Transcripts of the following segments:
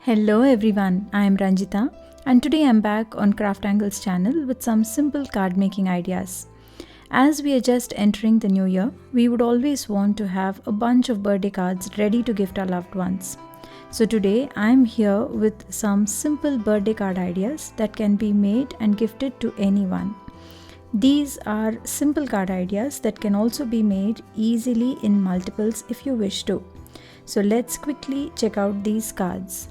Hello everyone, I am Ranjitha and today I am back on Craftangle's channel with some simple card making ideas. As we are just entering the new year, we would always want to have a bunch of birthday cards ready to gift our loved ones. So today I am here with some simple birthday card ideas that can be made and gifted to anyone. These are simple card ideas that can also be made easily in multiples if you wish to. So let's quickly check out these cards.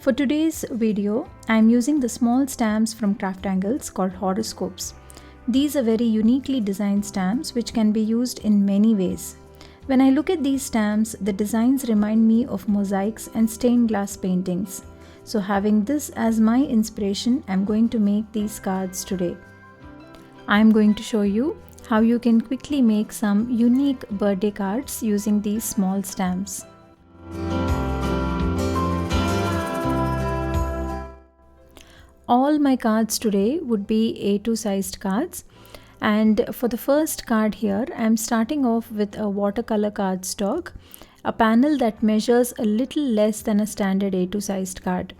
For today's video, I am using the small stamps from Craftangles called horoscopes. These are very uniquely designed stamps which can be used in many ways. When I look at these stamps, the designs remind me of mosaics and stained glass paintings. So having this as my inspiration, I am going to make these cards today. I am going to show you how you can quickly make some unique birthday cards using these small stamps. All my cards today would be A2 sized cards, and for the first card here I am starting off with a watercolor cardstock, a panel that measures a little less than a standard A2 sized card.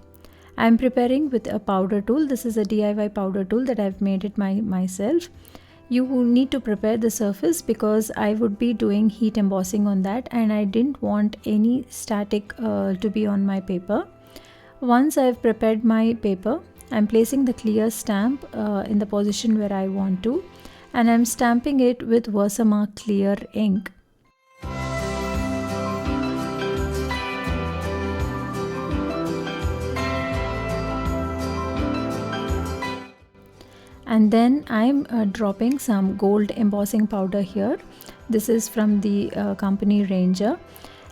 I am preparing with a powder tool. This is a DIY powder tool that I've made it myself. You need to prepare the surface because I would be doing heat embossing on that and I didn't want any static to be on my paper. Once I've prepared my paper, I'm placing the clear stamp in the position where I want to, and I'm stamping it with Versamark clear ink. And then I'm dropping some gold embossing powder here. This is from the company Ranger,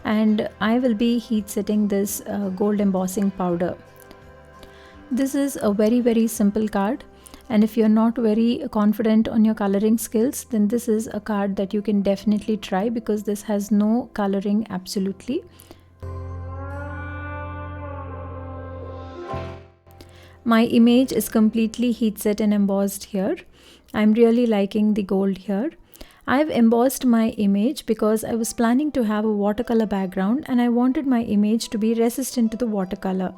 and I will be heat setting this gold embossing powder. This is a very simple card, and if you're not very confident on your coloring skills, then this is a card that you can definitely try because this has no coloring absolutely. My image is completely heat set and embossed here. I'm really liking the gold here. I've embossed my image because I was planning to have a watercolor background and I wanted my image to be resistant to the watercolor.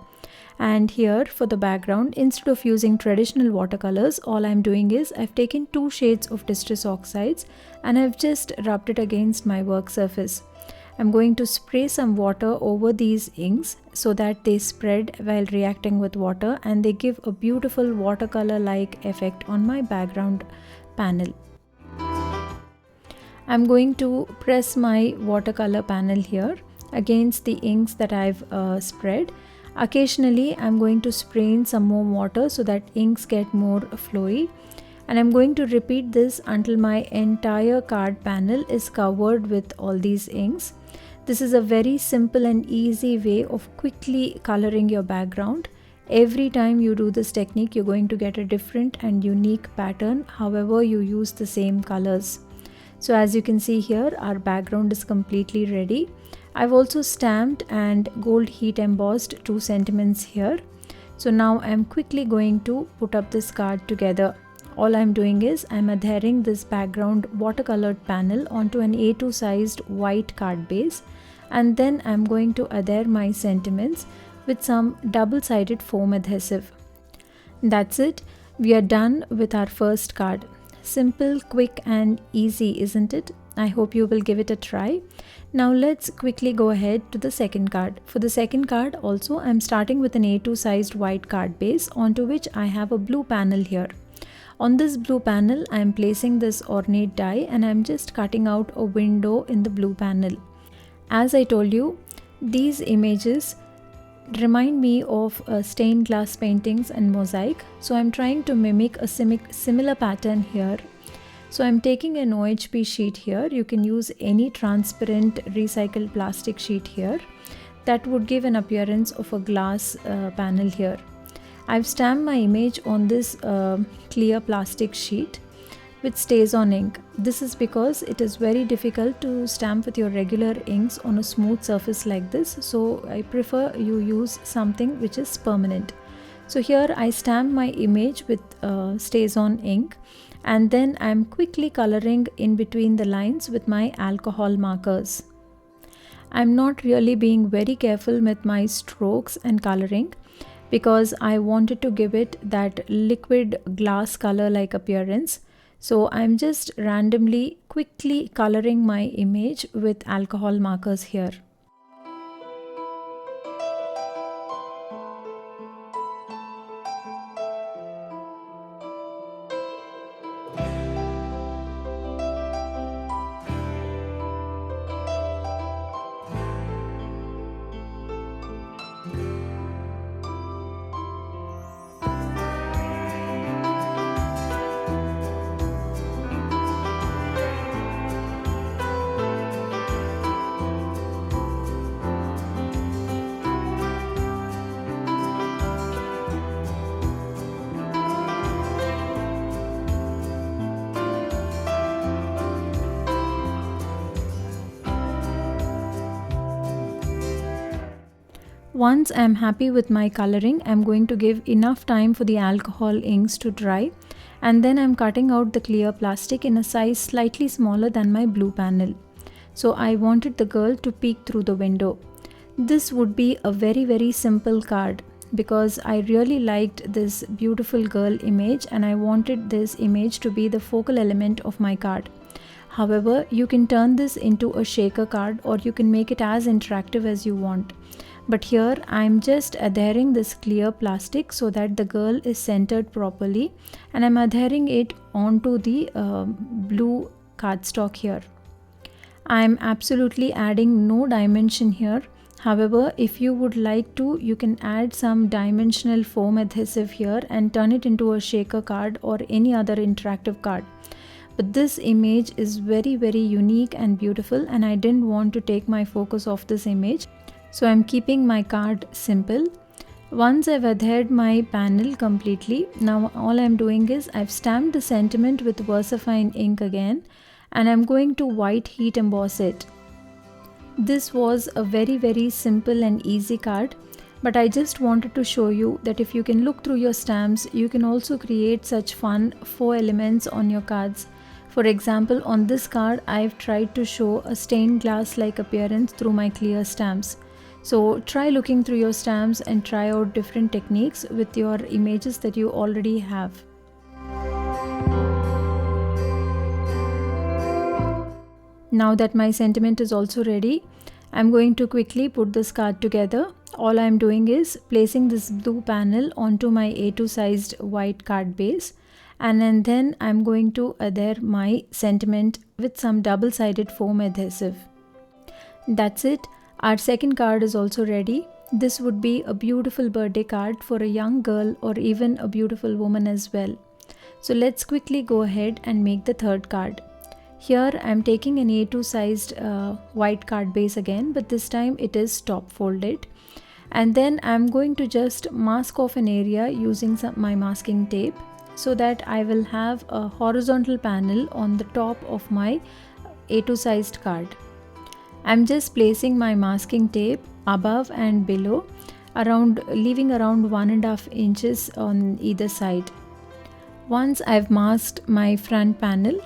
And here for the background, instead of using traditional watercolors, all I'm doing is I've taken 2 shades of distress oxides and I've just rubbed it against my work surface. I'm going to spray some water over these inks so that they spread while reacting with water and they give a beautiful watercolor-like effect on my background panel. I'm going to press my watercolor panel here against the inks that I've spread. Occasionally I'm going to spray in some more water so that inks get more flowy, and I'm going to repeat this until my entire card panel is covered with all these inks. This is a very simple and easy way of quickly coloring your background. Every time you do this technique, you're going to get a different and unique pattern, however you use the same colors. So as you can see here, our background is completely ready. I've also stamped and gold heat embossed 2 sentiments here. So now I'm quickly going to put up this card together. All I'm doing is I'm adhering this background watercolored panel onto an A2 sized white card base, and then I'm going to adhere my sentiments with some double-sided foam adhesive. That's it. We are done with our first card. Simple, quick and easy, isn't it? I hope you will give it a try. Now let's quickly go ahead to the second card. For the second card also, I'm starting with an A2 sized white card base onto which I have a blue panel here. On this blue panel, I am placing this ornate die and I'm just cutting out a window in the blue panel. As I told you, these images remind me of stained glass paintings and mosaic, so I'm trying to mimic a similar pattern here. So I'm taking an OHP sheet here. You can use any transparent recycled plastic sheet here. That would give an appearance of a glass panel here. I've stamped my image on this clear plastic sheet. with stays on ink. This is because it is very difficult to stamp with your regular inks on a smooth surface like this, so I prefer you use something which is permanent. So here I stamp my image with stays on ink, and then I am quickly coloring in between the lines with my alcohol markers. I'm not really being very careful with my strokes and coloring because I wanted to give it that liquid glass color like appearance. So I'm just randomly quickly coloring my image with alcohol markers here. Once I am happy with my coloring, I am going to give enough time for the alcohol inks to dry, and then I am cutting out the clear plastic in a size slightly smaller than my blue panel. So I wanted the girl to peek through the window. This would be a very simple card because I really liked this beautiful girl image and I wanted this image to be the focal element of my card. However, you can turn this into a shaker card or you can make it as interactive as you want. But here I am just adhering this clear plastic so that the girl is centered properly, and I am adhering it onto the blue cardstock here. I am absolutely adding no dimension here. However, if you would like to, you can add some dimensional foam adhesive here and turn it into a shaker card or any other interactive card. But this image is very unique and beautiful, and I didn't want to take my focus off this image. So I'm keeping my card simple. Once I've adhered my panel completely, now all I'm doing is I've stamped the sentiment with VersaFine ink again, and I'm going to white heat emboss it. This was a very simple and easy card, but I just wanted to show you that if you can look through your stamps, you can also create such fun faux elements on your cards. For example, on this card, I've tried to show a stained glass like appearance through my clear stamps. So try looking through your stamps and try out different techniques with your images that you already have. Now that my sentiment is also ready, I'm going to quickly put this card together. All I'm doing is placing this blue panel onto my A2 sized white card base, and then I'm going to adhere my sentiment with some double-sided foam adhesive. That's it. Our second card is also ready. This would be a beautiful birthday card for a young girl or even a beautiful woman as well. So let's quickly go ahead and make the third card. Here I am taking an A2 sized white card base again, but this time it is top folded. And then I am going to just mask off an area using my masking tape so that I will have a horizontal panel on the top of my A2 sized card. I'm just placing my masking tape above and below, leaving around 1.5 inches on either side. Once I've masked my front panel,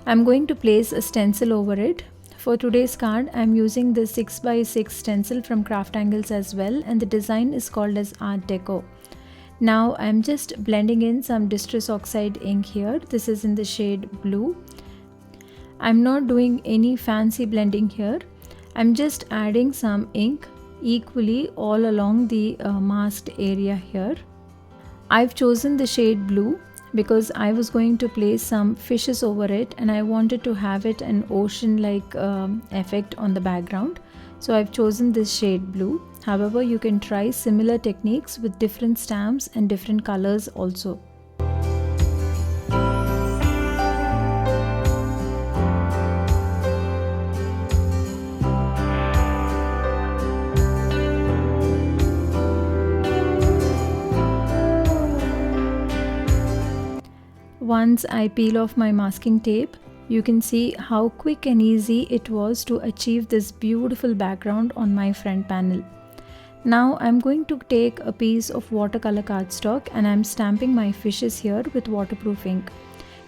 I'm going to place a stencil over it. For today's card, I'm using the 6x6 stencil from Craft Angles as well, and the design is called as Art Deco. Now I'm just blending in some Distress Oxide ink here. This is in the shade blue. I'm not doing any fancy blending here. I'm just adding some ink equally all along the masked area here. I've chosen the shade blue because I was going to place some fishes over it and I wanted to have it an ocean-like effect on the background. So I've chosen this shade blue. However, you can try similar techniques with different stamps and different colors also. Once I peel off my masking tape, you can see how quick and easy it was to achieve this beautiful background on my front panel. Now I'm going to take a piece of watercolor cardstock and I'm stamping my fishes here with waterproof ink.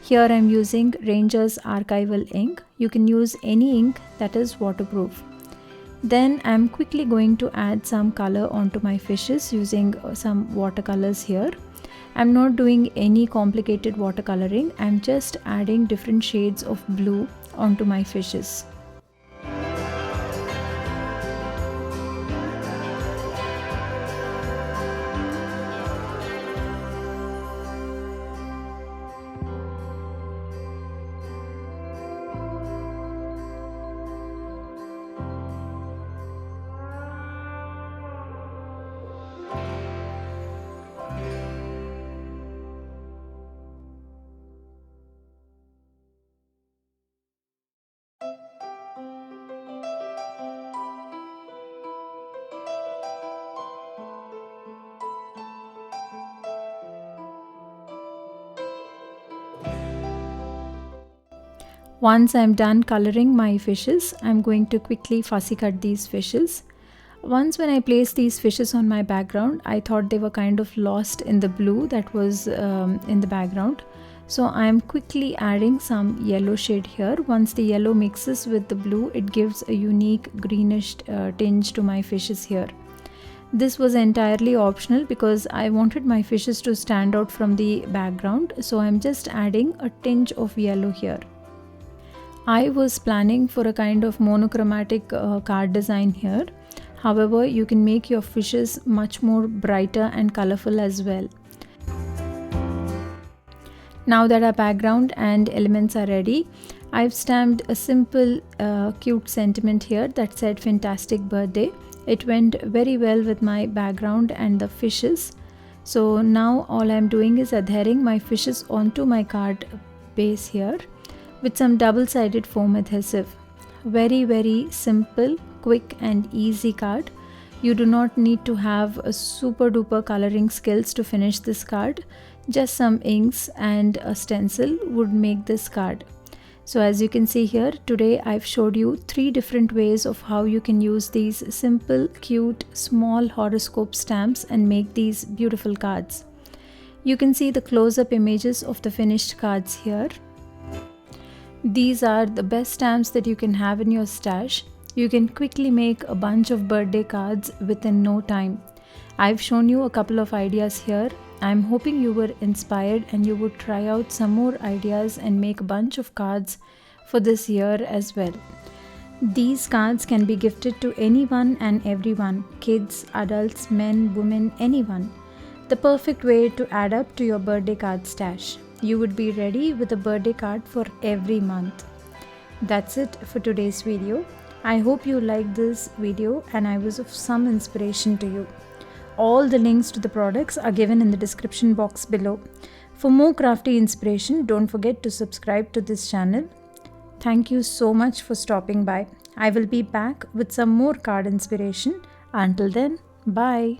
Here I'm using Ranger's Archival ink. You can use any ink that is waterproof. Then I'm quickly going to add some color onto my fishes using some watercolors here. I'm not doing any complicated watercoloring, I'm just adding different shades of blue onto my fishes. Once I'm done coloring my fishes, I'm going to quickly fussy cut these fishes. Once when I placed these fishes on my background, I thought they were kind of lost in the blue that was in the background. So I'm quickly adding some yellow shade here. Once the yellow mixes with the blue, it gives a unique greenish tinge to my fishes here. This was entirely optional because I wanted my fishes to stand out from the background. So I'm just adding a tinge of yellow here. I was planning for a kind of monochromatic card design here. However, you can make your fishes much more brighter and colorful as well. Now that our background and elements are ready, I've stamped a simple cute sentiment here that said "Fantastic Birthday." It went very well with my background and the fishes. So now all I'm doing is adhering my fishes onto my card base here with some double-sided foam adhesive. Very simple, quick and easy card. You do not need to have a super duper coloring skills to finish this card. Just some inks and a stencil would make this card. So as you can see here, today I've showed you 3 different ways of how you can use these simple, cute, small horoscope stamps and make these beautiful cards. You can see the close-up images of the finished cards here. These are the best stamps that you can have in your stash. You can quickly make a bunch of birthday cards within no time. I've shown you a couple of ideas here. I'm hoping you were inspired and you would try out some more ideas and make a bunch of cards for this year as well. These cards can be gifted to anyone and everyone, kids, adults, men, women, anyone. The perfect way to add up to your birthday card stash. You would be ready with a birthday card for every month. That's it for today's video. I hope you liked this video and I was of some inspiration to you. All the links to the products are given in the description box below. For more crafty inspiration, don't forget to subscribe to this channel. Thank you so much for stopping by. I will be back with some more card inspiration. Until then, bye.